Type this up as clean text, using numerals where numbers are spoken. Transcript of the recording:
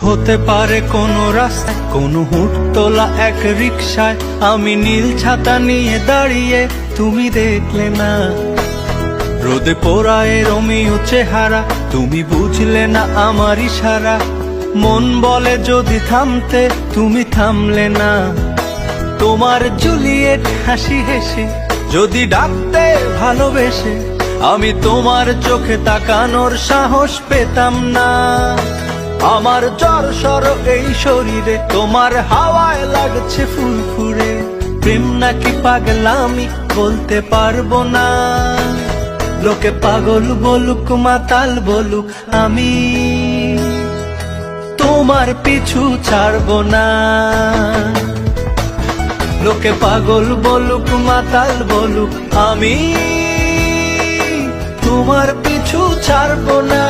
হতে পারে কোনো রাস্তায়, কোনো হুট তোলা এক রিকশায় আমি নীল ছাতা নিয়ে দাঁড়িয়ে, তুমি দেখলে না। রোদে পোড়ায় রোমিও চেহারা, তুমি বুঝলে না আমার ইশারা। মন বলে যদি থামতে, তুমি থামলে না। তোমার জুলিয়েট হাসি হেসে যদি ডাকতে ভালোবেসে, আমি তোমার চোখে তাকানোর সাহস পেতাম না। আমার জ্বর সর এই শরীরে, তোমার হাওয়ায় লাগছে ফুরফুরে। প্রেম নাকি পাগলামি বলতে পারবো না। লোকে পাগল বলুক মাতাল বলুক, আমি তোমার পিছু ছাড়বো না। লোকে পাগল বলুক মাতাল বলুক, আমি তোমার পিছু ছাড়বো না।